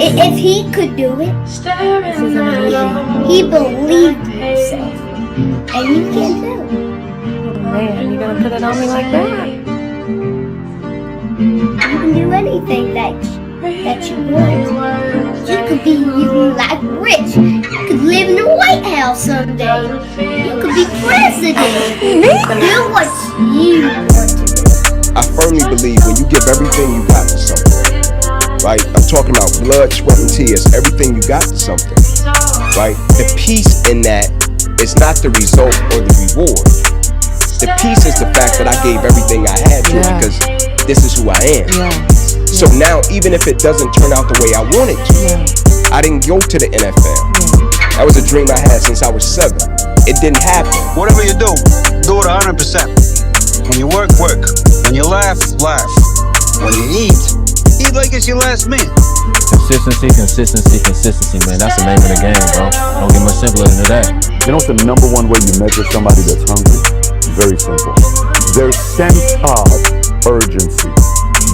If he could do it, he believed in himself. And you can't do it. Oh man, you gonna put it on me like that? You can do anything that you want. You could be like rich. You could live in the White House someday. You could be president. Do what you want to do. I firmly believe when you give everything you got to something, right? I'm talking about blood, sweat, and tears. Everything you got to something, right? The peace in that is not the result or the reward. The peace is the fact that I gave everything I had to because this is who I am. So now, even if it doesn't turn out the way I wanted to, I didn't go to the NFL. That was a dream I had since I was 7. It didn't happen. Whatever you do it 100%. When you work, work. When you laugh, laugh. When you eat like it's your last meal. Consistency, consistency, consistency, man. That's the name of the game, bro. Don't get much simpler than that. You know what's the number one way you measure somebody that's hungry? Very simple. Their sense of urgency.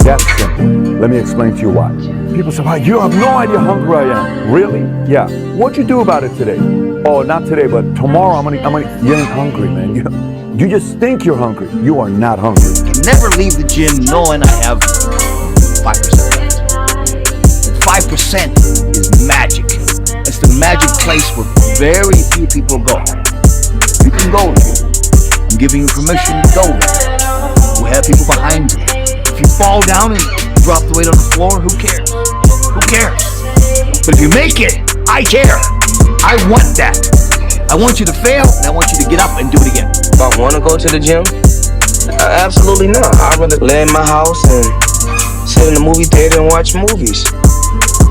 That's simple. Let me explain to you why. People say, "Wow, you have no idea how hungry I am." Really? Yeah. What'd you do about it today? Oh, not today, but tomorrow I'm gonna. You ain't hungry, man. You just think you're hungry. You are not hungry. Never leave the gym knowing I have 5%. 5% is magic. It's the magic place where very few people go. You can go there. I'm giving you permission to go there. We have people behind you. If you fall down and drop the weight on the floor, who cares? Who cares? But if you make it, I care. I want that. I want you to fail, and I want you to get up and do it again. If I want to go to the gym, absolutely not. I'd rather lay in my house and sit in the movie theater and watch movies.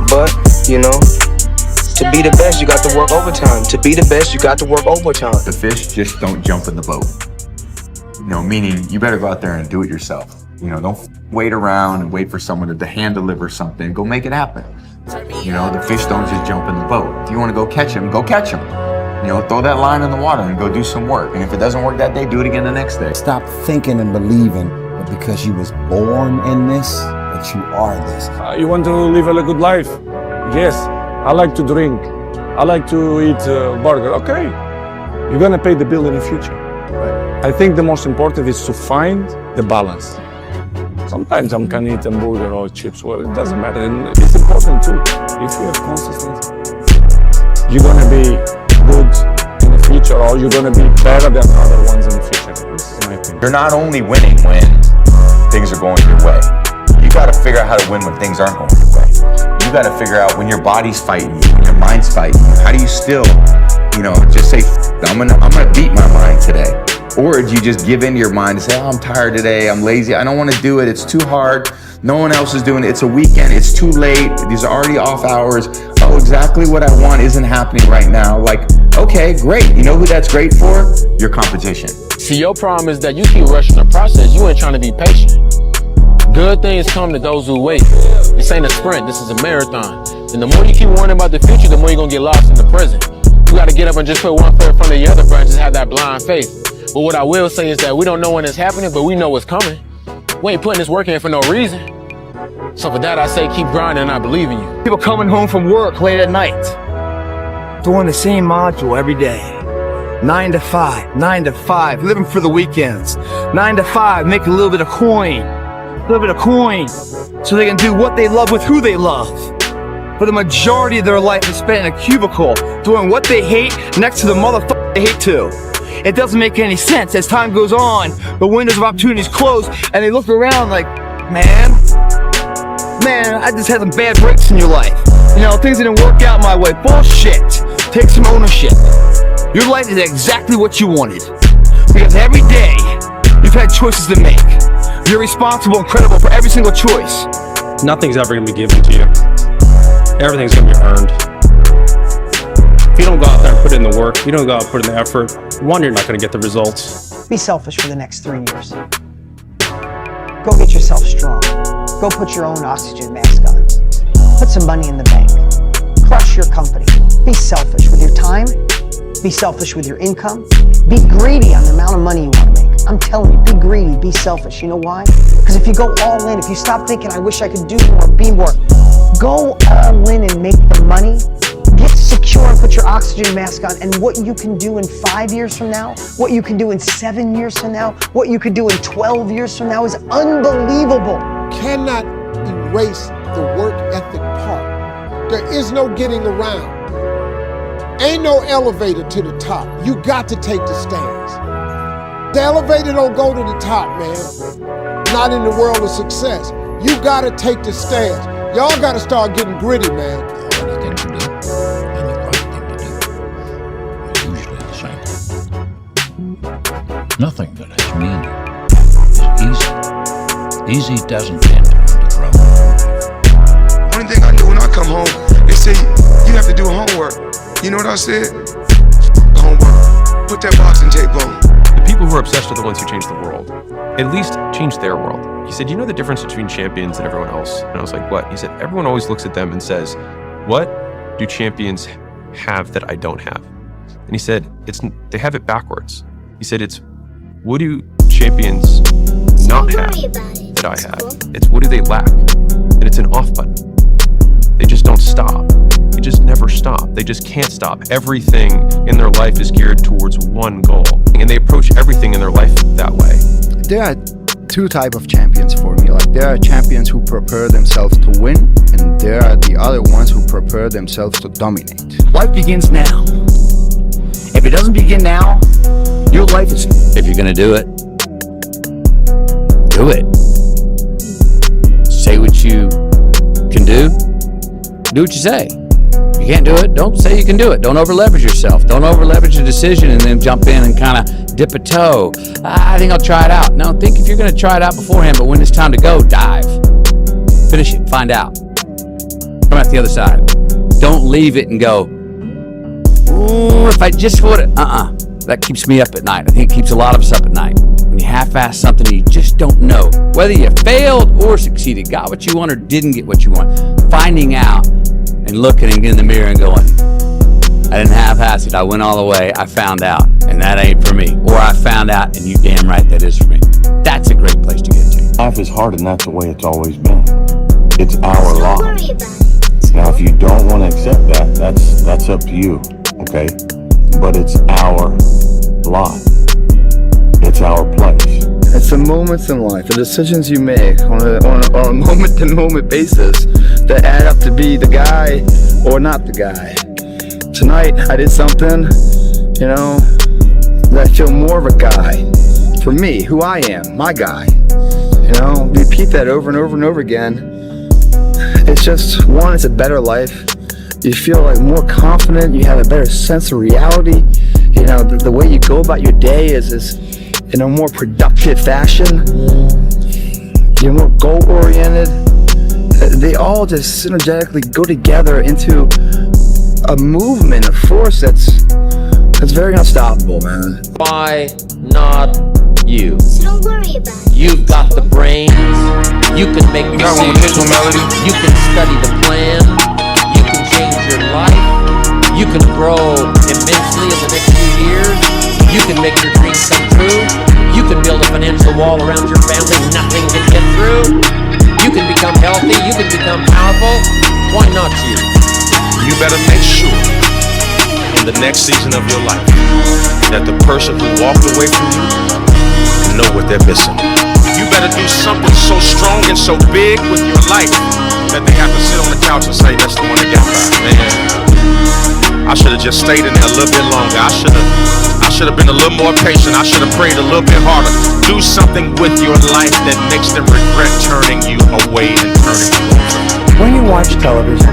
But, you know, to be the best, you got to work overtime. To be the best, you got to work overtime. The fish just don't jump in the boat. You know, meaning you better go out there and do it yourself. You know, don't wait around and wait for someone to hand deliver something. Go make it happen. You know, the fish don't just jump in the boat. If you want to go catch them, go catch them. You know, throw that line in the water and go do some work. And if it doesn't work that day, do it again the next day. Stop thinking and believing that because you was born in this, that you are this. You want to live a good life? Yes. I like to drink. I like to eat burger. Okay. You're gonna pay the bill in the future. Right. I think the most important is to find the balance. Sometimes I can eat a burger or chips. Well, it doesn't matter. And it's important too. If you have consistency, you're gonna be good in the future, or you're gonna be better than other ones in the future. This is my opinion. You're not only winning when things are going your way. You gotta figure out how to win when things aren't going your way. You gotta figure out when your body's fighting you, when your mind's fighting you. How do you still, you know, just say, I'm gonna beat my mind today? Or do you just give in to your mind and say, oh, I'm tired today, I'm lazy, I don't wanna do it, it's too hard, no one else is doing it, it's a weekend, it's too late, these are already off hours, oh, exactly what I want isn't happening right now. Like, okay, great. You know who that's great for? Your competition. See, your problem is that you keep rushing the process. You ain't trying to be patient. Good things come to those who wait. This ain't a sprint, this is a marathon. And the more you keep worrying about the future, the more you're gonna get lost in the present. You gotta get up and just put one foot in front of the other, bro, and just have that blind faith. But what I will say is that we don't know when it's happening, but we know it's coming. We ain't putting this work in for no reason. So for that, I say keep grinding and I believe in you. People coming home from work late at night, doing the same module every day. 9 to 5, 9 to 5, living for the weekends. 9 to 5, make a little bit of coin. So they can do what they love with who they love. But the majority of their life is spent in a cubicle doing what they hate next to the motherfucker they hate too. It doesn't make any sense. As time goes on, the windows of opportunities close and they look around like, man, I just had some bad breaks in your life. You know, things didn't work out my way. Bullshit. Take some ownership. Your life is exactly what you wanted. Because every day, you've had choices to make. You're responsible and credible for every single choice. Nothing's ever gonna be given to you. Everything's gonna be earned. If you don't go out there and put in the work, you don't go out and put in the effort, one, you're not gonna get the results. Be selfish for the next 3 years. Go get yourself strong. Go put your own oxygen mask on. Put some money in the bank. Crush your company. Be selfish with your time. Be selfish with your income. Be greedy on the amount of money you want to make. I'm telling you, be greedy, be selfish. You know why? Because if you go all in, if you stop thinking, I wish I could do more, be more, go all in and make the money, get secure and put your oxygen mask on, and what you can do in 5 years from now, what you can do in 7 years from now, what you could do in 12 years from now is unbelievable. Cannot erase the work ethic part. There is no getting around. Ain't no elevator to the top. You got to take the stairs. The elevator don't go to the top, man. Not in the world of success. You gotta take the stairs. Y'all gotta start getting gritty, man. The harder thing to do and the right thing to do are usually the same. Nothing that is mean is easy. Easy doesn't enter the drum. One thing I knew when I come home, they say, you have to do homework. You know what I said? Homework. Put that boxing tape on. The people who are obsessed are the ones who change the world. At least change their world. He said, you know the difference between champions and everyone else? And I was like, what? He said, everyone always looks at them and says, what do champions have that I don't have? And he said, they have it backwards. He said, it's what do champions not have that I have? It's what do they lack? And it's an off button. They just don't stop. They just never stop. They just can't stop. Everything in their life is geared towards one goal. And they approach everything in their life that way. There are two types of champions for me. Like, there are champions who prepare themselves to win, and there are the other ones who prepare themselves to dominate. Life begins now. If it doesn't begin now, your life is... If you're gonna do it, do it. Say what you can do. Do what you say. You can't do it, don't say you can do it. Don't over leverage yourself. Don't over leverage a decision and then jump in and kind of dip a toe. I think I'll try it out. No, think if you're going to try it out beforehand, but when it's time to go, dive. Finish it, find out. Come out the other side. Don't leave it and go, ooh, if I just would it. That keeps me up at night. I think it keeps a lot of us up at night. When you half-ass something and you just don't know whether you failed or succeeded, got what you want or didn't get what you want. Finding out and looking in the mirror and going, I didn't half-ass it. I went all the way. I found out, and that ain't for me. Or I found out, and you damn right that is for me. That's a great place to get to. Life is hard, and that's the way it's always been. It's our life. Now, if you don't want to accept that, that's up to you, okay? But it's our life. It's our place. It's the moments in life, the decisions you make on a moment-to-moment basis that add up to be the guy or not the guy. Tonight, I did something, that I feel more of a guy. For me, who I am, my guy. Repeat that over and over and over again. It's just, one, it's a better life. You feel like more confident, you have a better sense of reality. The way you go about your day is in a more productive fashion. You're more goal-oriented. They all just synergetically go together into a movement, a force that's very unstoppable, man. Why not you? So don't worry about it. You've got the brains. You can make decisions. You can study the plan. You can change your life. You can grow immensely in the next few years. You can make your dreams come true. You can build a financial wall around your family nothing can get through. You can become healthy. You can become powerful. Why not you? You better make sure in the next season of your life that the person who walked away from you know what they're missing. You better do something so strong and so big with your life that they have to sit on the couch and say, that's the one that got back. Man, I should have just stayed in there a little bit longer. I should have been a little more patient. I should have prayed a little bit harder. Do something with your life that makes them regret turning you away and turning you over. When you watch television,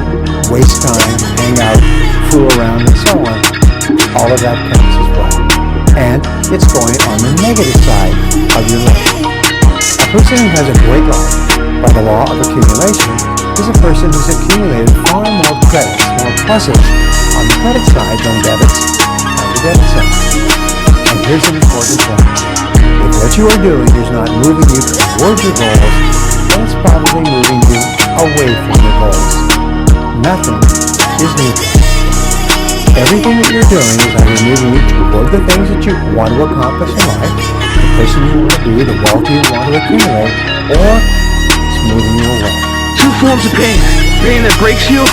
waste time, hang out, fool around, and so on, all of that counts as well. And it's going on the negative side of your life. A person who has a great life by the law of accumulation is a person who's accumulated far more credits, more pluses on the credit side than debits on the debit side. And here's an important point. If what you are doing is not moving you towards your goals, then it's probably moving you away from your goals. Nothing is needed. Everything that you're doing is either moving you toward the things that you want to accomplish in life, the person you want to be, the wealth you want to accumulate, or it's moving you away. Two forms of pain. Pain that breaks you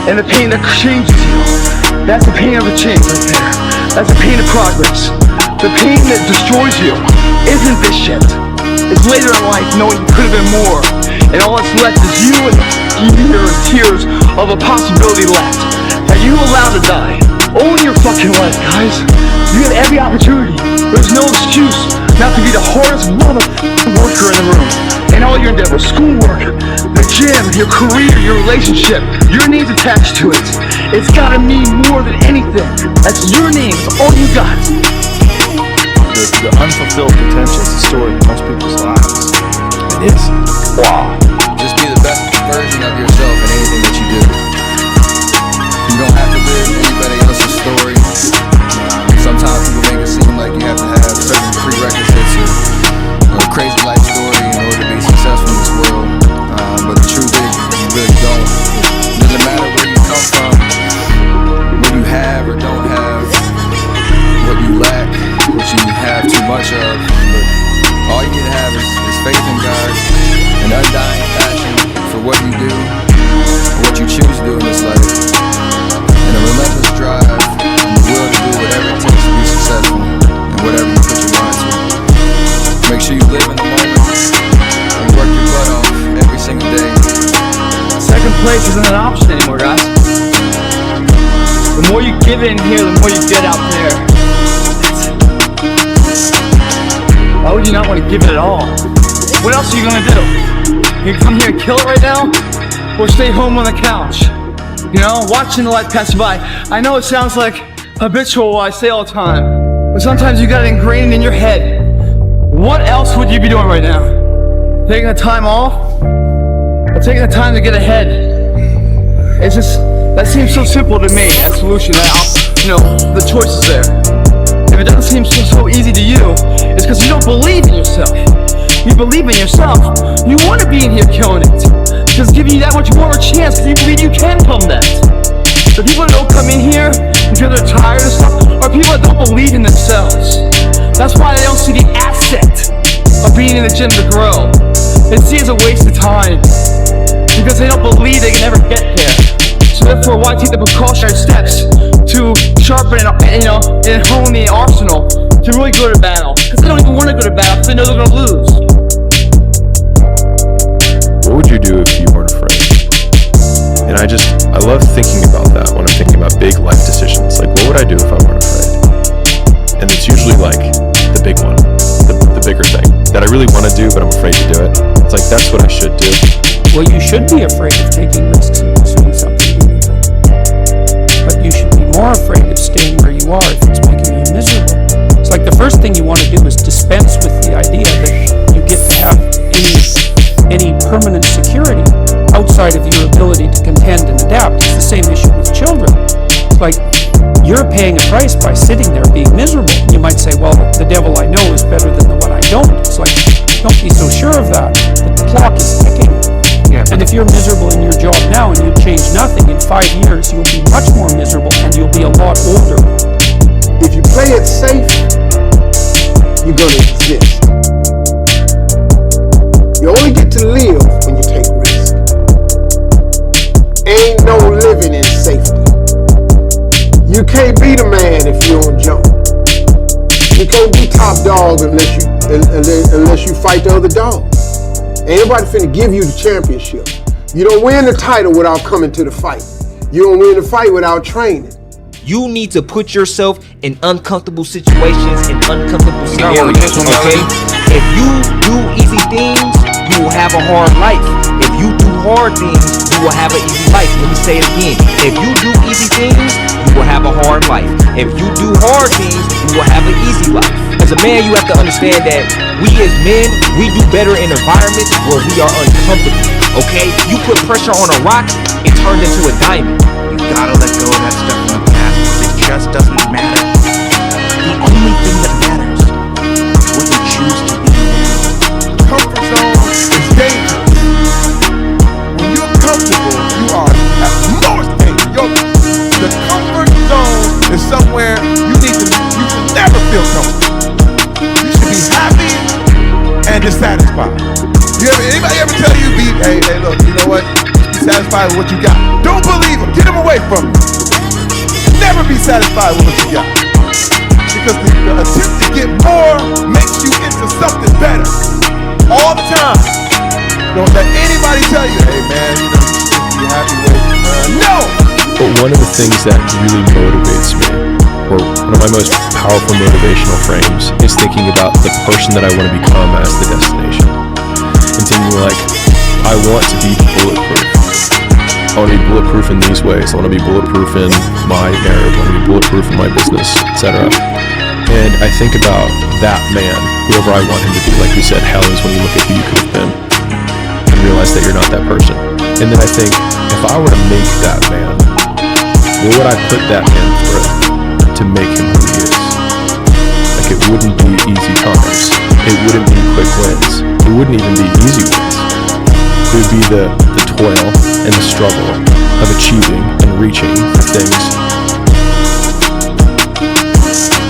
and the pain that changes you. That's the pain of a change right there. That's the pain of progress. The pain that destroys you isn't this shit. It's later in life knowing you could have been more, and all that's left is you and the tears of a possibility left. Are you allowed to die? Own your fucking life, guys. You have every opportunity. There's no excuse not to be the hardest motherfucking worker in the room. In all your endeavors, schoolwork, the gym, your career, your relationship, your name's attached to it. It's gotta mean more than anything. That's your name, it's all you got. The unfulfilled potential is the story of most people's lives. It is. Wow. Just be the best version of yourself in anything that you do. You don't have to live anybody else's story. Sometimes people make it seem like you have to have certain prerequisites or a crazy life story in order to be successful in this world. But the truth is, you really don't. It doesn't matter where you come from, what you have or don't have, what you lack, what you have too much of. But all you need to have is faith in God, an undying passion for what you do, or what you choose to do in this life, and a relentless drive and the will to do whatever it takes to be successful and whatever you put your mind to. Make sure you live in the moment and work your butt off every single day. Second place isn't an option anymore, guys. The more you give in here, the more you get out there. Why would you not want to give it at all? What else are you gonna do? You come here and kill it right now? Or stay home on the couch? You know, watching the life pass by. I know it sounds like habitual what I say all the time, but sometimes you got it ingrained in your head. What else would you be doing right now? Taking the time off? Or taking the time to get ahead? It's just, that seems so simple to me, that solution, the choice is there. If it doesn't seem so easy to you, it's because you don't believe in yourself. You believe in yourself, you want to be in here killing it. Because giving you that much more of a chance, because you believe you can come that. The people that don't come in here because they're tired of stuff are people that don't believe in themselves. That's why they don't see the asset of being in the gym to grow. They see it as a waste of time because they don't believe they can ever get there. So therefore, why take the precautionary steps to sharpen and hone the arsenal to really go to battle? Because they don't even want to go to battle because they know they're going to lose. What would you do if you weren't afraid? And I love thinking about that when I'm thinking about big life decisions. Like, what would I do if I weren't afraid? And it's usually like the big one, the bigger thing that I really want to do, but I'm afraid to do it. It's like, that's what I should do. Well, you should be afraid of taking risks and pursuing something meaningful. But you should be more afraid of staying where you are if it's making you miserable. It's like the first thing you want to do is dispense with the idea that you get to have any permanent security outside of your ability to contend and adapt. It's the same issue with children. It's like you're paying a price by sitting there being miserable. You might say, well, the devil I know is better than the one I don't. It's like, don't be so sure of that. The clock is ticking. Yeah. And if you're miserable in your job now and you change nothing, in 5 years you'll be much more miserable and you'll be a lot older. If you play it safe, you're gonna exist. You only get to live when you take risks. Ain't no living in safety. You can't be the man if you don't jump. You can't be top dog unless you fight the other dog. Ain't nobody finna give you the championship. You don't win the title without coming to the fight. You don't win the fight without training. You need to put yourself in uncomfortable situations and uncomfortable scenarios, okay? If you do easy things, you will have a hard life. If you do hard things, you will have an easy life. Let me say it again. If you do easy things, you will have a hard life. If you do hard things, you will have an easy life. As a man, you have to understand that we as men, we do better in environments where we are uncomfortable, okay? You put pressure on a rock, it turns into a diamond. You gotta let go of that stuff in the past because it just doesn't matter. The only thing that matters is what you choose to be. Comfort zone is dangerous. When you're comfortable, you are at most dangerous. The comfort zone is somewhere you should never feel comfortable. You should be happy and dissatisfied. Anybody ever tell you, hey, look, you know what? Be satisfied with what you got. Don't believe them. Get them away satisfied with what you got. Because the attempt to get more makes you into something better. All the time. Don't let anybody tell you, hey man, you know, you should be happy with no! But one of the things that really motivates me, or one of my most powerful motivational frames, is thinking about the person that I want to become as the destination. And thinking like, I want to be bulletproof. I want to be bulletproof in these ways. I want to be bulletproof in my marriage. I want to be bulletproof in my business, etc. And I think about that man, whoever I want him to be. Like we said, hell is when you look at who you could have been and realize that you're not that person. And then I think, if I were to make that man, what would I put that man through to make him who he is? Like, it wouldn't be easy times. It wouldn't be quick wins. It wouldn't even be easy wins. It would be the toil and the struggle of achieving and reaching for things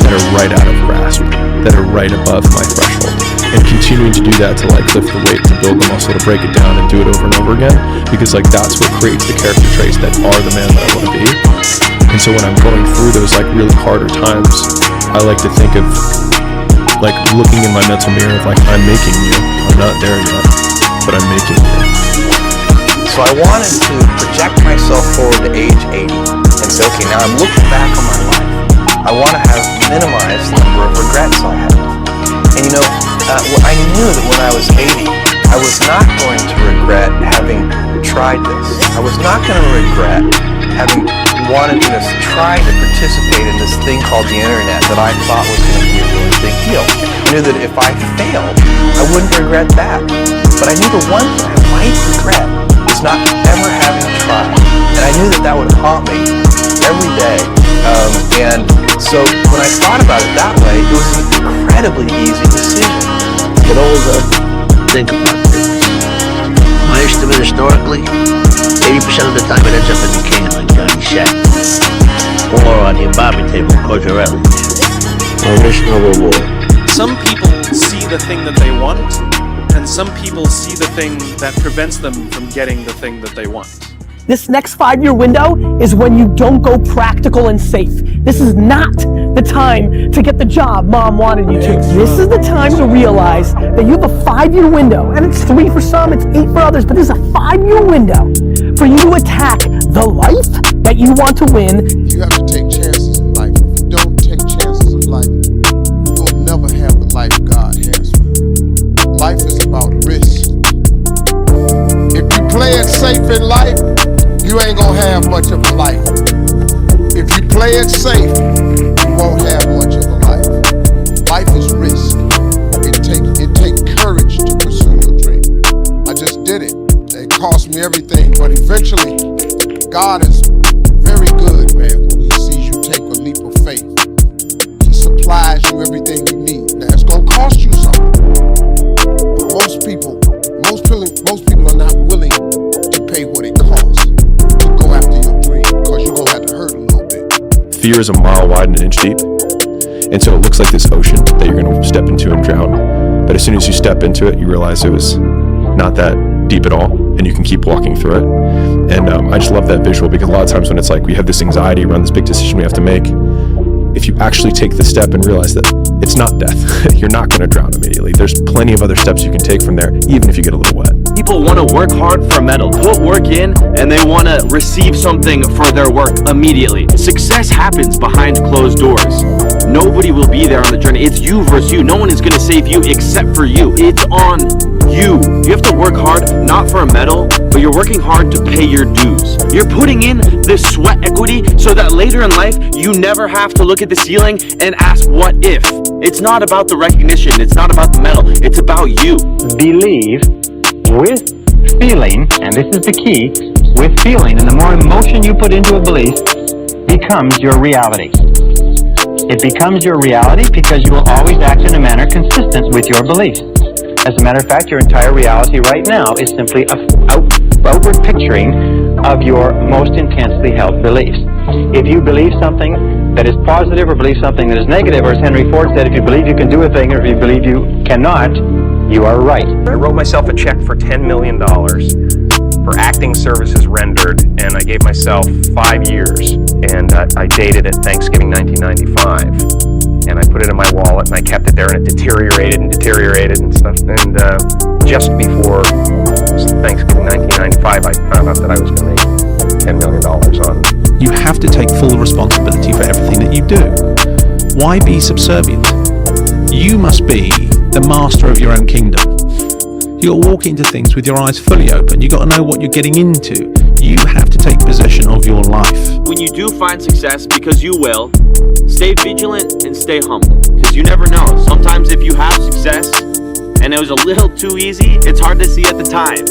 that are right out of grasp, that are right above my threshold. And continuing to do that to like lift the weight, to build the muscle, to break it down and do it over and over again. Because like that's what creates the character traits that are the man that I want to be. And so when I'm going through those like really harder times, I like to think of like looking in my mental mirror of like, I'm making you. I'm not there yet, but I'm making you. So I wanted to project myself forward to age 80 and say, okay, now I'm looking back on my life. I want to have minimized the number of regrets I have. And you know, I knew that when I was 80, I was not going to regret having tried this. I was not going to regret having wanted to try to participate in this thing called the internet that I thought was going to be a really big deal. I knew that if I failed, I wouldn't regret that. But I knew the one thing I might regret is not ever having tried. And I knew that that would haunt me every day. And so when I thought about it that way, it was an incredibly easy decision. Get older, think about things. My estimate historically, 80% of the time it ends up in the can, like Johnny said. Or on the embalming table, Cogerelli. No risk, no reward. Some people see the thing that they want, and some people see the thing that prevents them from getting the thing that they want. This next 5-year window is when you don't go practical and safe. This is not the time to get the job mom wanted you to. This is the time to realize that you have a 5-year window, and it's 3 for some, it's 8 for others, but this is a 5-year window for you to attack the life that you want to win. You have to take chances in life. If you don't take chances in life, you'll never have the life God has for you. Life is about risk. If you play it safe in life, you ain't gonna have much of a life. If you play it safe, you won't have much of a life. Life is risk. It takes courage to pursue your dream. I just did it. It cost me everything, but eventually, God is very good, man, when He sees you take a leap of faith. He supplies you everything you need. Now, it's gonna cost you something. But most people are not willing to pay what it costs to go after your dream, because you're gonna have to hurt a little bit. Fear is a mile wide and an inch deep. And so it looks like this ocean that you're going to step into and drown. But as soon as you step into it, you realize it was not that deep at all, and you can keep walking through it. And I just love that visual, because a lot of times when it's like we have this anxiety around this big decision we have to make, if you actually take the step and realize that it's not death, you're not going to drown immediately. There's plenty of other steps you can take from there, even if you get a little wet. People want to work hard for a medal, put work in, and they want to receive something for their work immediately. Success happens behind closed doors. Nobody will be there on the journey. It's you versus you. No one is going to save you except for you. It's on you. You have to work hard, not for a medal, but you're working hard to pay your dues. You're putting in this sweat equity so that later in life, you never have to look at the ceiling and ask, what if? It's not about the recognition. It's not about the medal. It's about you. Believe with feeling, and this is the key, with feeling, and the more emotion you put into a belief, becomes your reality. It becomes your reality because you will always act in a manner consistent with your beliefs. As a matter of fact, your entire reality right now is simply an outward picturing of your most intensely held beliefs. If you believe something that is positive or believe something that is negative, or as Henry Ford said, if you believe you can do a thing or if you believe you cannot, you are right. I wrote myself a check for $10 million for acting services rendered, and I gave myself 5 years. and I dated it Thanksgiving 1995, and I put it in my wallet, and I kept it there, and it deteriorated and stuff, and just before Thanksgiving 1995, I found out that I was going to make $10 million on it. You have to take full responsibility for everything that you do. Why be subservient? You must be the master of your own kingdom. You'll walk into things with your eyes fully open. You got to know what you're getting into. You have to take possession of your life. When you do find success, because you will, stay vigilant and stay humble, because you never know. Sometimes if you have success and it was a little too easy, it's hard to see at the time.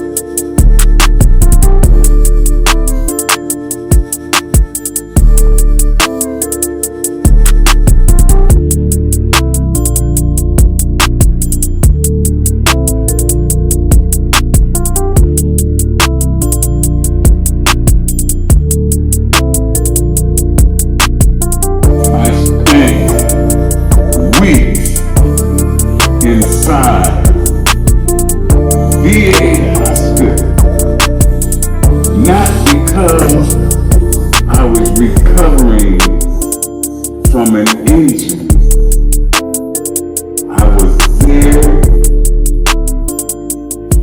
Inside VA hospital, not because I was recovering from an injury. I was there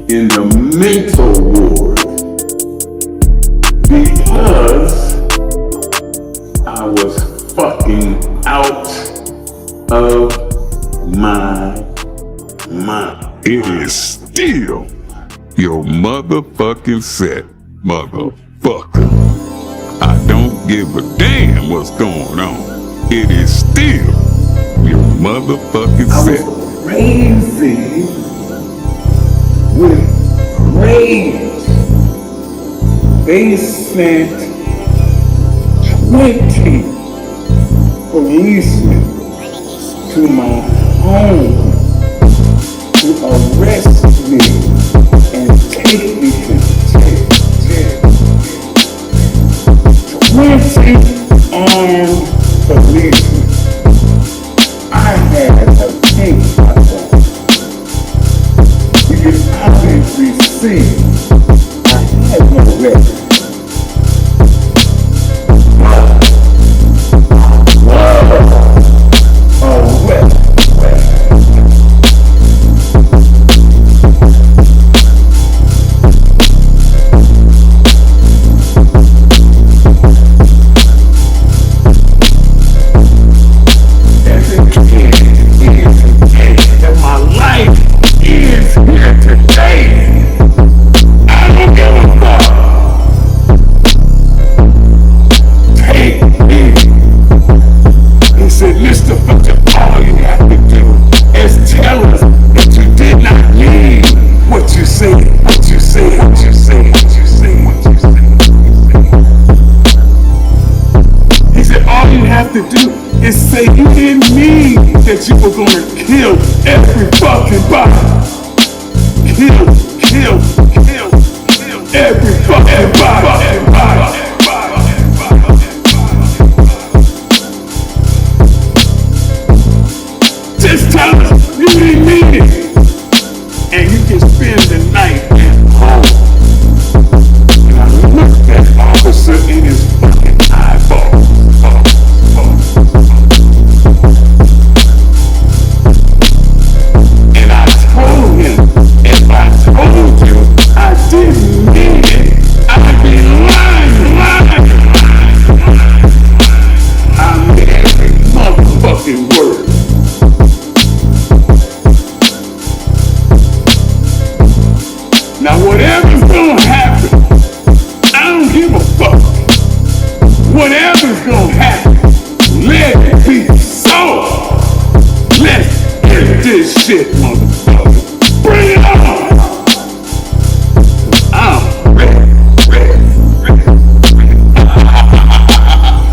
in the mental ward because I was fucking out of my mind. It is still your motherfucking set, motherfucker. I don't give a damn what's going on. It is still your motherfucking set. I was crazy with rage. They sent 20 policemen to my home to arrest me and take me to jail. 20 armed policemen. I had a pink on. You can obviously see I had no record. That you were gonna kill every fucking body. Kill every fucking body. Just tell us you didn't mean it. And you can spend the night at home. And I looked at the officer in his fucking eyeball. I didn't mean it. I'd be lying. I meant every motherfucking word. Now whatever's gonna happen, I don't give a fuck. Whatever's gonna happen, let it be so. Let's get this shit, motherfucker. Bring it on. I'm ready.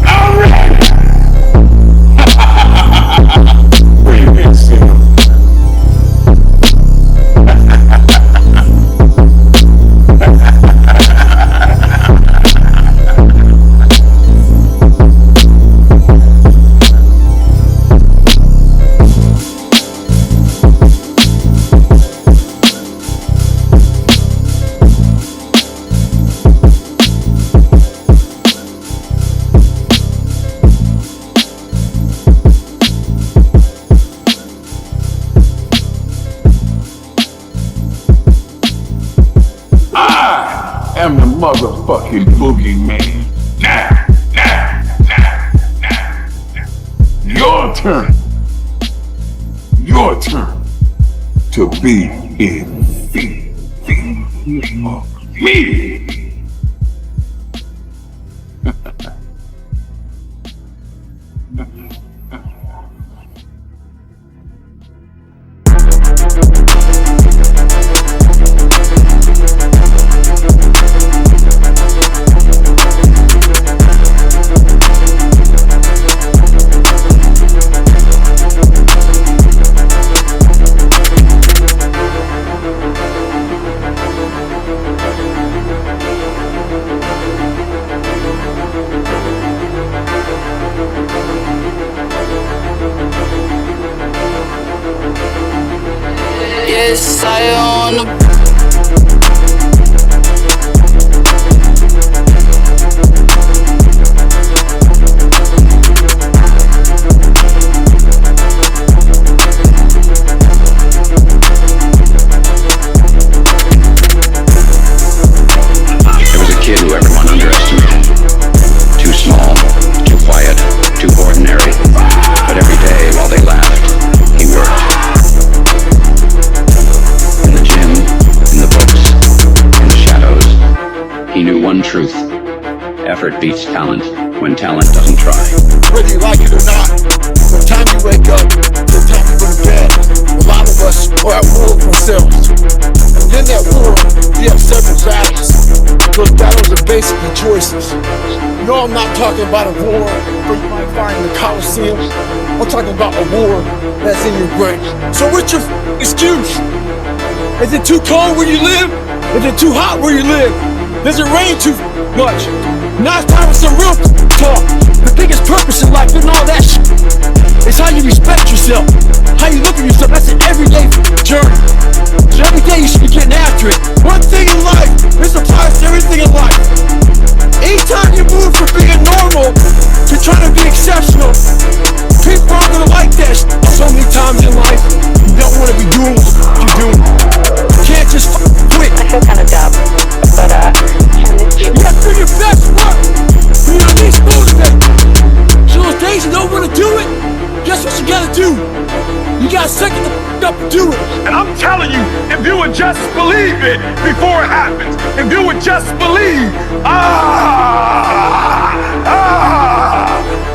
I'm ready. Bring this in. turn. Your turn to be in fear of me. Yes, I own a There was a kid who everyone underestimated. Too small, too quiet, too ordinary. But every day while they laughed, he worked. In the gym, in the books, in the shadows, he knew one truth. Effort beats talent when talent doesn't try. Whether you like it or not, from the time you wake up to the time you go to bed, a lot of us are at war with ourselves. And in that war, we have several battles. Those battles are basically choices. No, I'm not talking about a war where you might find in the Coliseum. I'm talking about a war that's in your brain. So what's your excuse? Is it too cold where you live? Is it too hot where you live? Does it rain too much? Now it's time for some real talk. The biggest purpose in life isn't all that shit. It's how you respect yourself, how you look at yourself. That's an everyday journey. So every day you should be getting after it. One thing in life, this applies to everything in life. Anytime you move from being normal to trying to be exceptional, people aren't gonna like that shit. So many times in life, you don't want to be doing what you're doing. You can't just quit. I feel kind of dumb, but you have to do your best work. You know, these motivate. So those days you don't want to do it, guess what you gotta do? You gotta suck it the f up and do it. And I'm telling you, if you would just believe it before it happens, if you would just believe,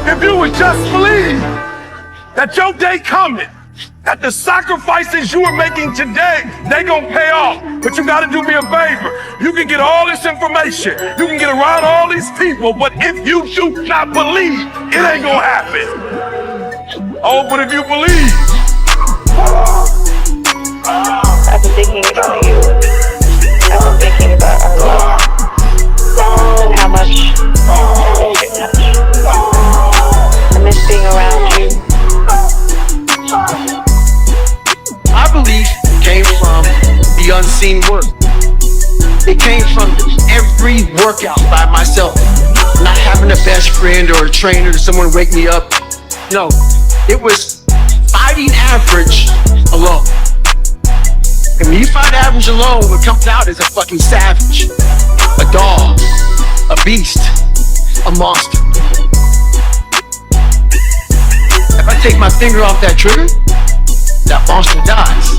if you would just believe that your day coming, that the sacrifices you are making today, they gonna pay off. But you gotta do me a favor. You can get all this information, you can get around all these people, but if you do not believe, it ain't gonna happen. Oh, but if you believe. I've been thinking about you. I've been thinking about our love and how much I miss your touch. I miss being around you. Our belief came from the unseen work. It came from every workout by myself. Not having a best friend or a trainer or someone wake me up. No, it was fighting average alone. And when you fight average alone, what comes out is a fucking savage. A dog, a beast, a monster. If I take my finger off that trigger, that monster dies.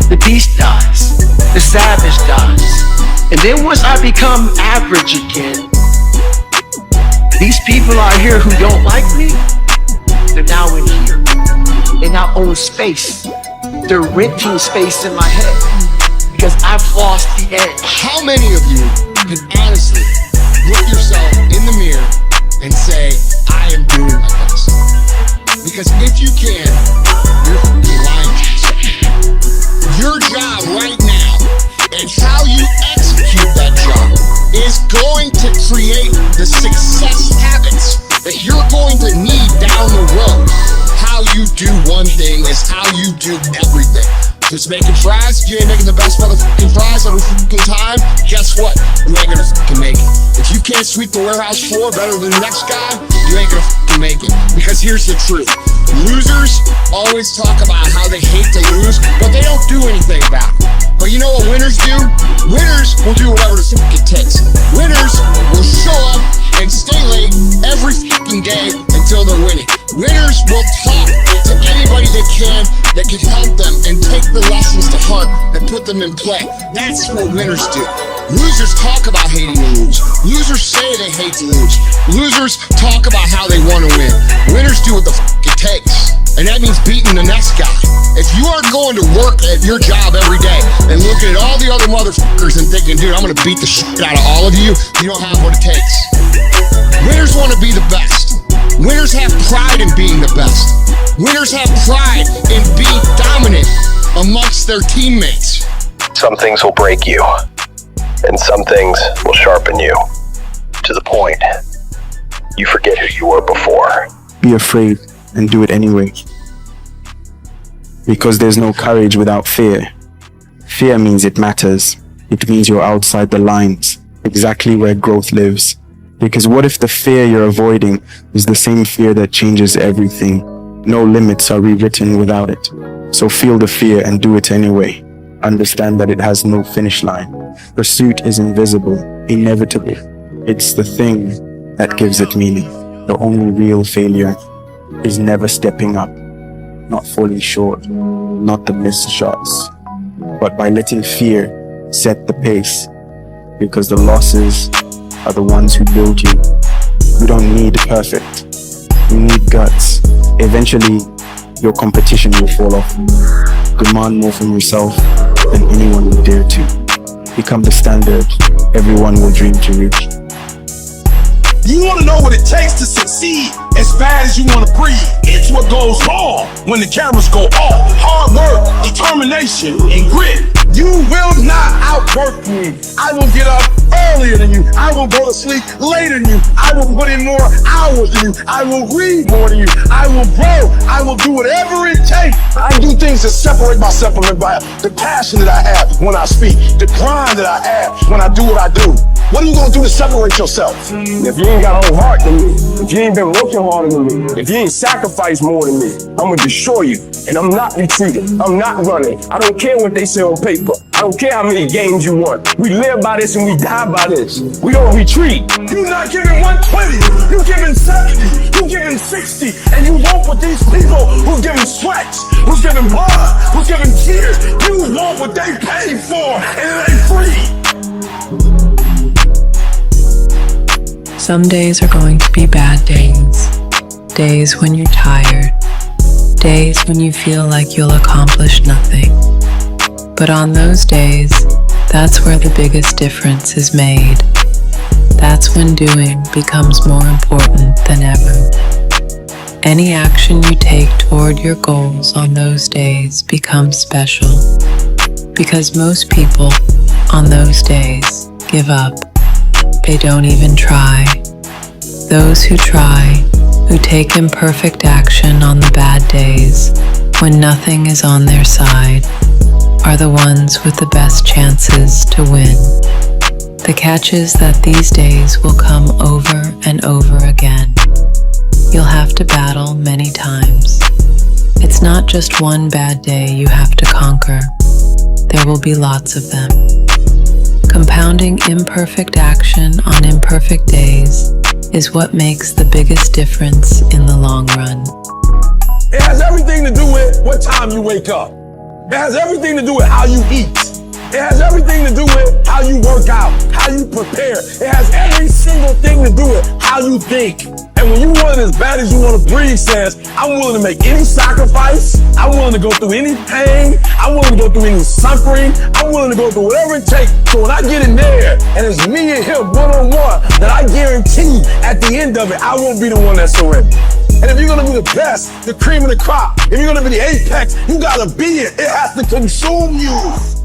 The beast dies. The savage dies. And then once I become average again, these people out here who don't like me, they're now in here. They now own space. They're renting space in my head because I've lost the edge. How many of you can honestly look yourself in the mirror and say, I am doing my best? Because if you can, you're fucking lying to yourself. Your job right now and how you execute that job is going to create the success habits that you're going to need down the road. How you do one thing is how you do everything. Just making fries, you ain't making the best motherfucking fries every fucking time, guess what? You ain't gonna fucking make it. If you can't sweep the warehouse floor better than the next guy, you ain't gonna fucking make it. Because here's the truth. Losers always talk about how they hate to lose, but they don't do anything about it. But you know what winners do? Winners will do whatever the fuck it takes. Winners will show up and stay late every fucking day until they're winning. Winners will talk they can that can help them and take the lessons to heart and put them in play. That's what winners do. Losers talk about hating to lose. Losers say they hate to lose. Losers talk about how they want to win. Winners do what the it takes. And that means beating the next guy. If you are going to work at your job every day and looking at all the other motherfuckers and thinking, dude, I'm going to beat the shit out of all of you, you don't have what it takes. Winners want to be the best. Winners have pride in being the best. Winners have pride in being dominant amongst their teammates. Some things will break you, and some things will sharpen you to the point you forget who you were before. Be afraid and do it anyway. Because there's no courage without fear. Fear means it matters. It means you're outside the lines, exactly where growth lives. Because what if the fear you're avoiding is the same fear that changes everything? No limits are rewritten without it. So feel the fear and do it anyway. Understand that it has no finish line. Pursuit is invisible, inevitable. It's the thing that gives it meaning. The only real failure is never stepping up, not falling short, not the missed shots, but by letting fear set the pace. Because the losses are the ones who build you. You don't need perfect. You need guts. Eventually, your competition will fall off. Demand more from yourself than anyone will dare to. Become the standard everyone will dream to reach. You want to know what it takes to succeed as bad as you want to breathe. It's what goes wrong when the cameras go off. Hard work, determination, and grit. You will not outwork me. I will get up earlier than you. I will go to sleep later than you. I will put in more hours than you. I will read more than you. I will grow. I will do whatever it takes. I do things to separate myself from everybody. The passion that I have when I speak. The grind that I have when I do what I do. What are you gonna do to separate yourself? If you ain't got no heart than me, if you ain't been working harder than me, if you ain't sacrificed more than me, I'm gonna destroy you. And I'm not retreating. I'm not running. I don't care what they say on paper. I don't care how many games you won. We live by this and we die by this. We don't retreat. You're not giving 120. You're giving 70. You're giving 60. And you want what these people who's giving sweats, who's giving blood, who's giving tears, you want what they paid for, and it ain't free. Some days are going to be bad days. Days when you're tired. Days when you feel like you'll accomplish nothing. But on those days, that's where the biggest difference is made. That's when doing becomes more important than ever. Any action you take toward your goals on those days becomes special. Because most people on those days give up. They don't even try. Those who try, who take imperfect action on the bad days, when nothing is on their side, are the ones with the best chances to win. The catch is that these days will come over and over again. You'll have to battle many times. It's not just one bad day you have to conquer. There will be lots of them. Compounding imperfect action on imperfect days is what makes the biggest difference in the long run. It has everything to do with what time you wake up. It has everything to do with how you eat. It has everything to do with how you work out, how you prepare. It has every single thing to do with how you think. And when you want it as bad as you want to breathe, says, I'm willing to make any sacrifice. I'm willing to go through any pain. I'm willing to go through any suffering. I'm willing to go through whatever it takes. So when I get in there and it's me and him one-on-one, that I guarantee at the end of it, I won't be the one that surrenders. And if you're gonna be the best, the cream of the crop, if you're gonna be the apex, you gotta be it. It has to consume you.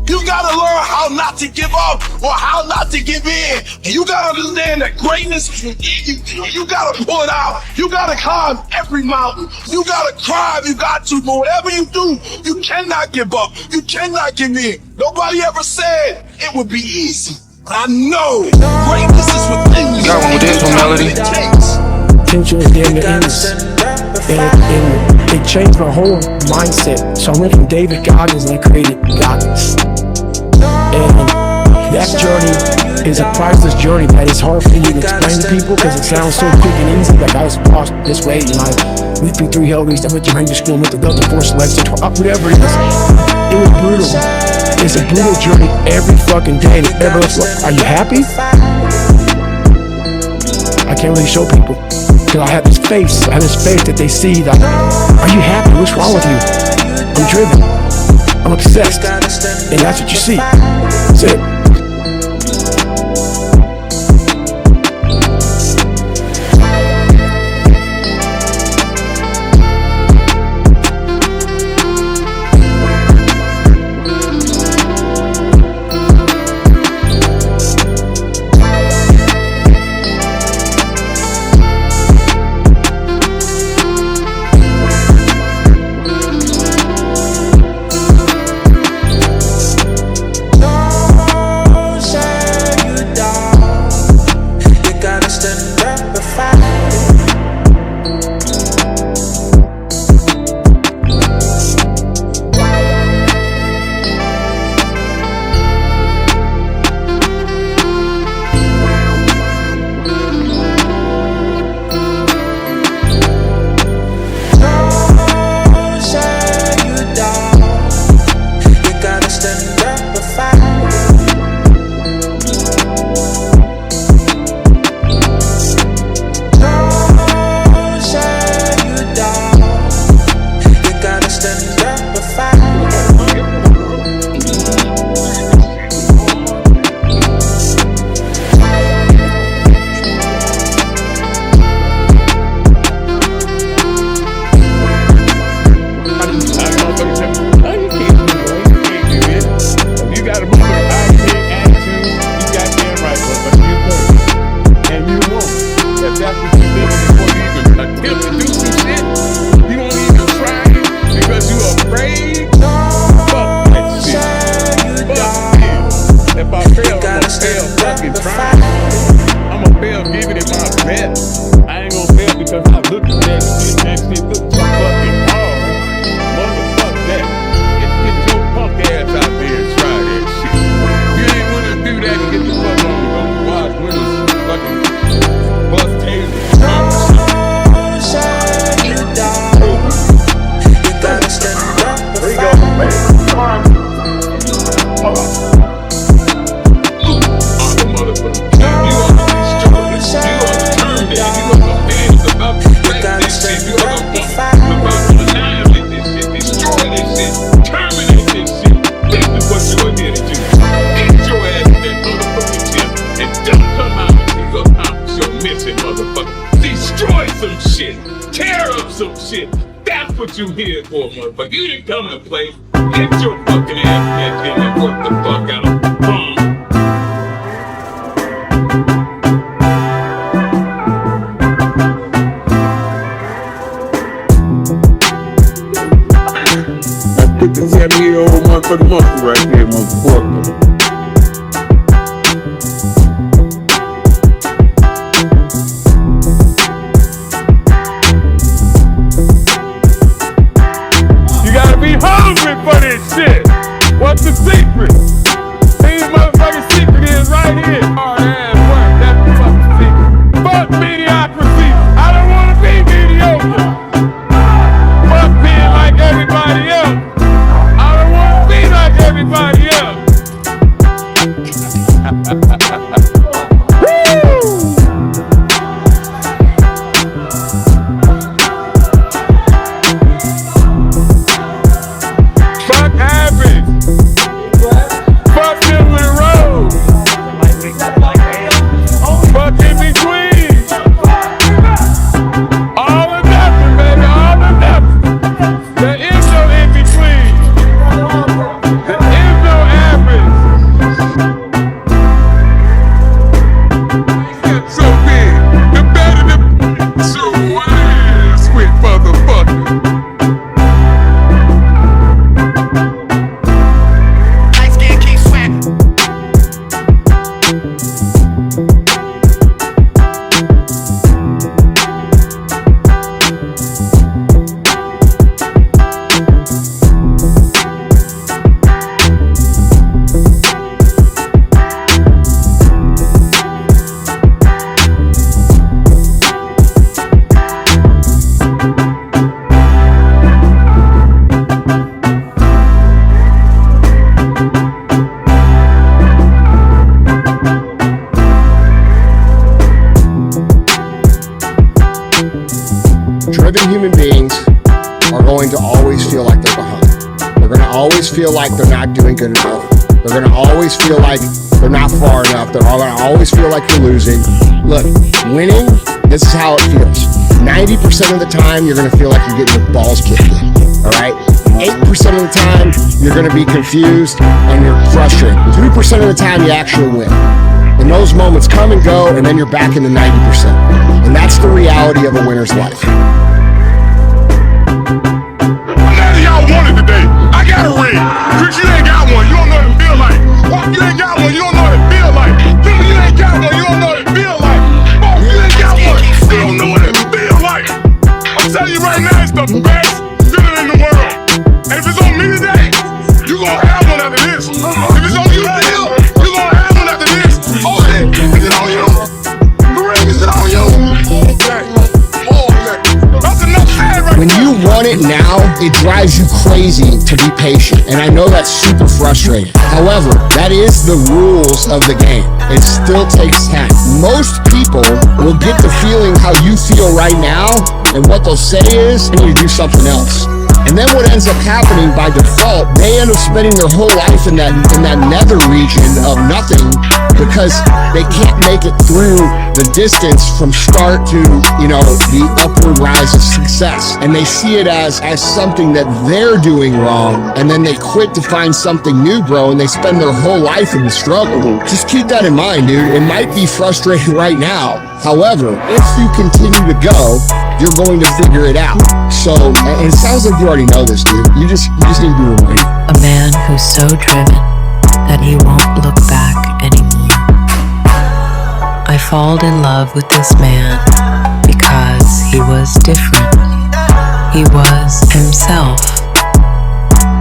You gotta learn how not to give up or how not to give in. And you gotta understand that greatness, you gotta pull it out. You gotta climb every mountain. You gotta cry if you got to, but whatever you do, you cannot give up. You cannot give in. Nobody ever said it would be easy. I know greatness is within you. Got one with this one, Melody. Potential is damn near endless. And it changed my whole mindset. So I went from David Goggins and I created Goggins. And that journey is a priceless journey that is hard for you to explain to people because it sounds so quick and easy. Like I was lost this way in life. Went through 3 hell weeks, I went to Ranger School, went to Delta Force Selection, whatever it is. It was brutal. It's a brutal journey every fucking day. And if ever else, are you happy? I can't really show people because I have this face. I have this face that they see. Like, are you happy? What's wrong with you? I'm driven. I'm obsessed. And that's what you see. That's it. You here for, motherfucker. You didn't come to play. Get your fucking ass in and work the fuck out of the phone. I put this heavy old motherfucking muscle right here, motherfucker. For this shit. What's the secret? These motherfucking secret is right here. Hard ass work, that's the fucking secret. Fuck mediocrity. I don't wanna be mediocre. Fuck being like everybody else. I don't wanna be like everybody else. driven human beings are going to always feel like they're behind. They're going to always feel like they're not doing good enough. They're going to always feel like they're not far enough. They're going to always feel like they're losing. Look, winning, this is how it feels. 90% of the time, you're going to feel like you're getting your balls kicked in, all right? 8% of the time, you're going to be confused and you're frustrated. 3% of the time, you actually win. And those moments come and go, and then you're back in the 90%. And that's the reality of a winner's life. Y'all want it today. I got a ring. Chris, you ain't got one. You don't know what it feel like. Walk, you ain't got one. You don't know what it feel like. Phil, you ain't got one. You don't know what it feel like. Bo, you ain't got one. You don't know what it feel like. I'm telling you right now, it's the best feeling in the world. And if it's on me today, you gonna have one after this. If it's on you, Phil, you gonna have one after this. Oh, is it on you? The ring, is it on you? Okay. That's enough said right When you want it now, it drives you crazy to be patient. And I know that's super frustrating. However, that is the rules of the game. It still takes time. Most people will get the feeling how you feel right now, and what they'll say is, I need to do something else. And then what ends up happening by default, they end up spending their whole life in that nether region of nothing, because they can't make it through the distance from start to, the upward rise of success. And they see it as something that they're doing wrong, and then they quit to find something new, bro, and they spend their whole life in the struggle. Just keep that in mind, dude. It might be frustrating right now. However, if you continue to go, you're going to figure it out. So, and it sounds like you already know this, dude. You just need to be reminded. A man who's so driven that he won't look back anymore. I fell in love with this man because he was different. He was himself.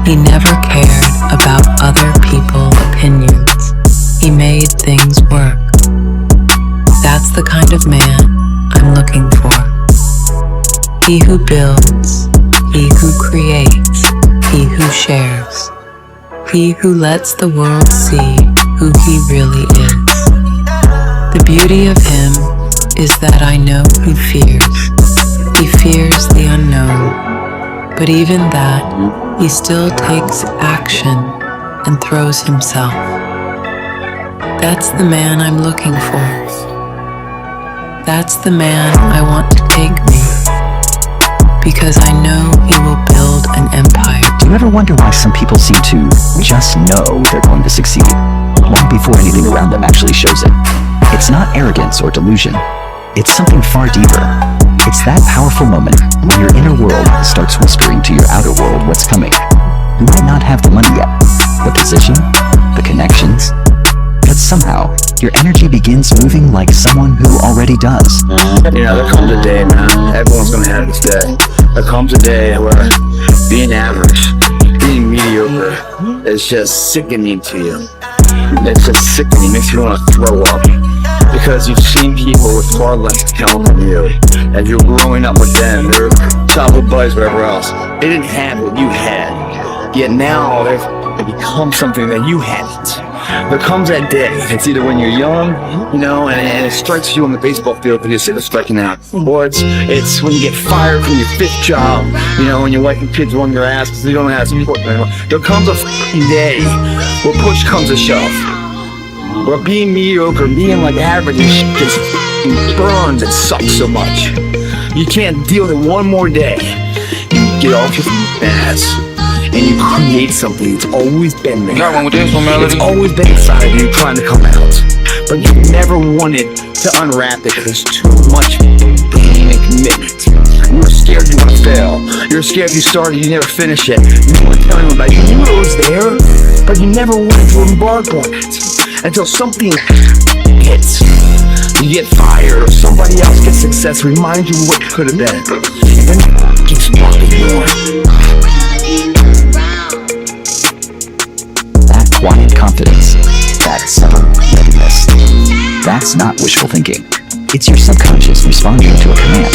He never cared about other people's opinions. He made things work. That's the kind of man I'm looking for. He who builds, he who creates, he who shares, he who lets the world see who he really is. The beauty of him is that I know who fears. He fears the unknown, but even that, he still takes action and throws himself. That's the man I'm looking for. That's the man I want to take me, because I know he will build an empire. Do you ever wonder why some people seem to just know they're going to succeed, long before anything around them actually shows it? It's not arrogance or delusion. It's something far deeper. It's that powerful moment when your inner world starts whispering to your outer world what's coming. You might not have the money yet, the position, the connections, but somehow your energy begins moving like someone who already does. There comes a day, man. Everyone's gonna have this day. There comes a day where being average, being mediocre is just sickening to you. It's just sickening. It makes you want to throw up. Because you've seen people with far less talent than you, and you're growing up with them, their childhood buddies, whatever else. They didn't have what you had, yet now they've become something that you haven't. There comes that day, it's either when you're young, and it strikes you on the baseball field when you're sitting striking out, or it's when you get fired from your 5th job, when your wife and kids run your ass because you don't have support anymore. There comes a day where push comes to shove. Where being mediocre, being like average, just burns and sucks so much. You can't deal with it one more day. You get off your ass and you create something that's always been there. Got one with this one, Melody. It's always been inside of you trying to come out. But you never wanted to unwrap it because there's too much pain and commitment. You were scared you want to fail. You were scared if you started, you never finish it. You didn't want to tell anyone about it. You knew it was there, but you never wanted to embark on it. Until something hits, you get fired, or somebody else gets success, reminds you what could have been, and then it keeps walking more. That quiet confidence, that subtle readiness, that's not wishful thinking. It's your subconscious responding to a command.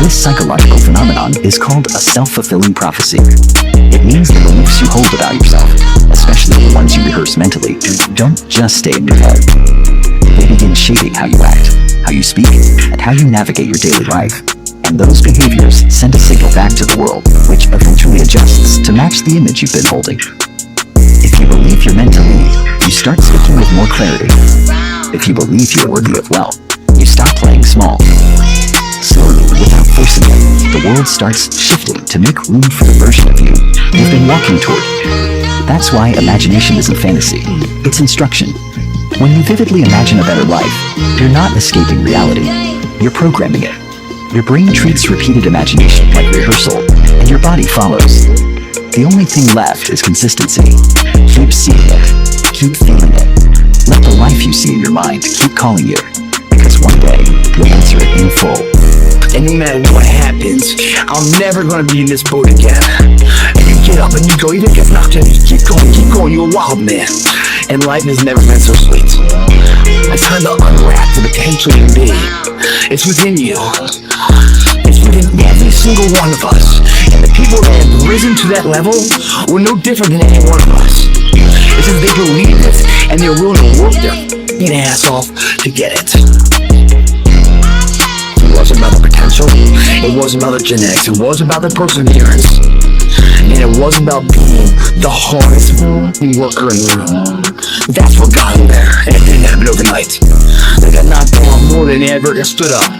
This psychological phenomenon is called a self-fulfilling prophecy. It means the beliefs you hold about yourself, especially the ones you rehearse mentally, don't just stay in your head. They begin shaping how you act, how you speak, and how you navigate your daily life. And those behaviors send a signal back to the world, which eventually adjusts to match the image you've been holding. If you believe you're meant to lead, you start speaking with more clarity. If you believe you're worthy of wealth, you stop playing small. Slowly, without forcing it, the world starts shifting to make room for the version of you you've been walking toward. That's why imagination isn't fantasy, it's instruction. When you vividly imagine a better life, you're not escaping reality, you're programming it. Your brain treats repeated imagination like rehearsal, and your body follows. The only thing left is consistency. Keep seeing it, keep feeling it. Let the life you see in your mind keep calling you, because one day you'll answer it in full. And no matter what happens, I'm never gonna be in this boat again. And you get up and you go, you don't get knocked down, you keep going, you're a wild man. And life has never been so sweet. It's time to unwrap the potential you can be. It's within you. It's within every single one of us. And the people that have risen to that level were no different than any one of us. It's just they believe it, and they're willing to work their f***ing ass off to get it. It wasn't about the potential, it wasn't about the genetics, it was about the perseverance. And it wasn't about being the hardest worker in the room. That's what got them there, and it didn't happen overnight. They got knocked down more than they ever stood up.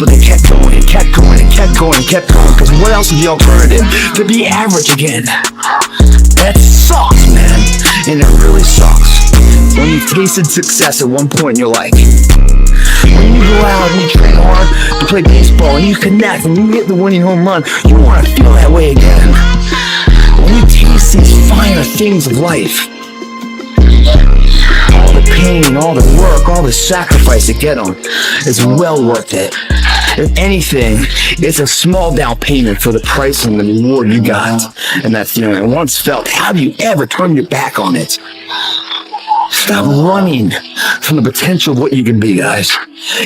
But they kept going and kept going and kept going and kept going, because what else is the alternative? To be average again. That sucks, man. And it really sucks. When you've tasted success at one point in your life. When you go out and you train hard to play baseball and you connect and you hit the winning home run, you want to feel that way again. When you taste these finer things of life, all the pain, all the work, all the sacrifice to get them is well worth it. If anything, it's a small down payment for the price and the reward you got. And that feeling, and once felt, how do you ever turn your back on it? Stop running from the potential of what you can be, guys.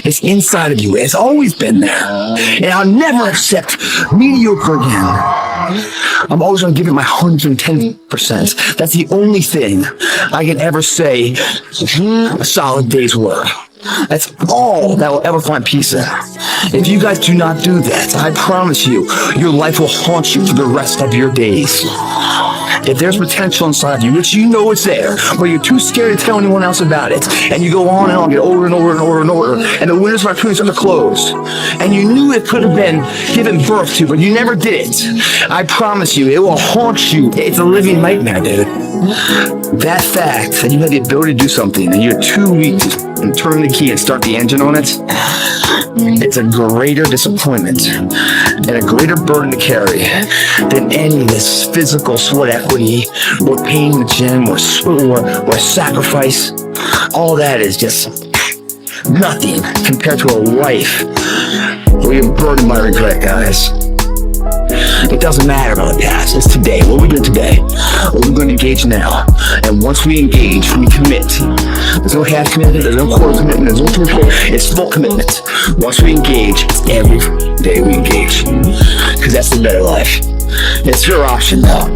It's inside of you. It's always been there. And I'll never accept mediocre again. I'm always going to give it my 110%. That's the only thing I can ever say a solid day's work. That's all that will ever find peace in. If you guys do not do that, I promise you, your life will haunt you for the rest of your days. If there's potential inside you, which you know it's there, but you're too scared to tell anyone else about it, and you go on and on, get over and over and over and over, and the windows of opportunity start to close, and you knew it could have been given birth to, but you never did it, I promise you, it will haunt you. It's a living nightmare, dude. That fact that you had the ability to do something, and you're too weak to turn the key and start the engine on it, it's a greater disappointment and a greater burden to carry than any of this physical sweat equity or pain in the gym or sacrifice. All that is just nothing compared to a life where you're burdened by regret, guys. It doesn't matter about the past, it's today. What are we doing today? What are we going to engage now? And once we engage, we commit. There's no half commitment, there's no quarter commitment, there's no third commitment, it's full commitment. Once we engage, it's every day we engage. Because that's the better life. It's your option now.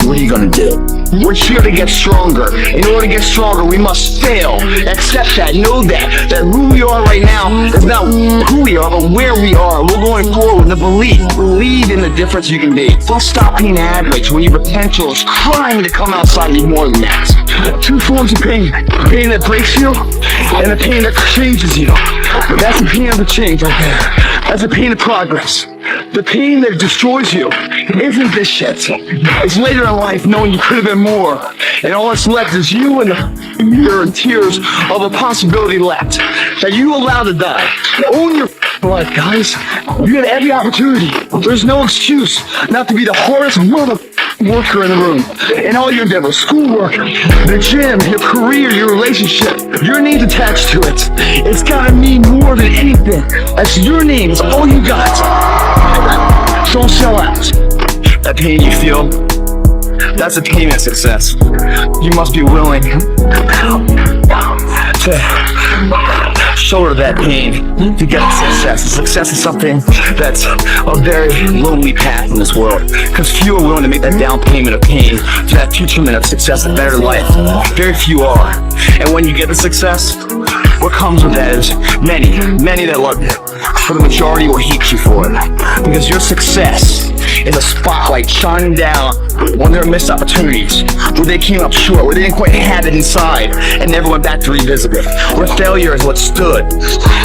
What are you going to do? We're here to get stronger. In order to get stronger, we must fail. Accept that. Know that who we are right now is not who we are, but where we are. We're going forward with the belief. Believe in the difference you can be. Don't stop being average when your potential is trying to come outside you more than that. Two forms of pain. Pain that breaks you and the pain that changes you. That's the pain of the change right there. That's the pain of progress. The pain that destroys you isn't this shit. It's later in life knowing you could have been more. And all that's left is you and the fear and tears of a possibility left that you allowed to die. Own your life, guys. You had every opportunity. There's no excuse not to be the hardest worker in the room. In all your endeavors, schoolwork, the gym, your career, your relationship, your name's attached to it. It's gotta mean more than anything. That's your name. It's all you got. Don't sell out. That pain you feel, that's the pain of success. You must be willing to shoulder that pain to get success. Success is something that's a very lonely path in this world, because few are willing to make that down payment of pain to that future of success, a better life. Very few are. And when you get the success, what comes with that is many that love you. but the majority will hate you for it. Because your success is a spotlight shining down on their missed opportunities, where they came up short, where they didn't quite have it inside, and never went back to revisit it. Where failure is what stood,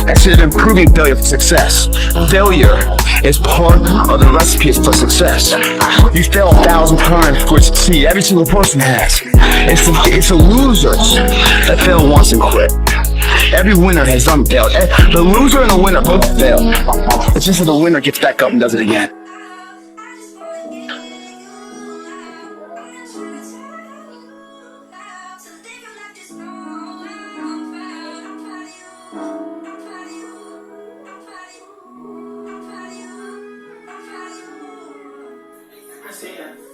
instead of improving failure for success. Failure is part of the recipe for success. You fail 1,000 times before you succeed. Every single person has. It's the losers that fail once and quit. Every winner has done failed. The loser and the winner both fail. It's just that the winner gets back up and does it again. I see it.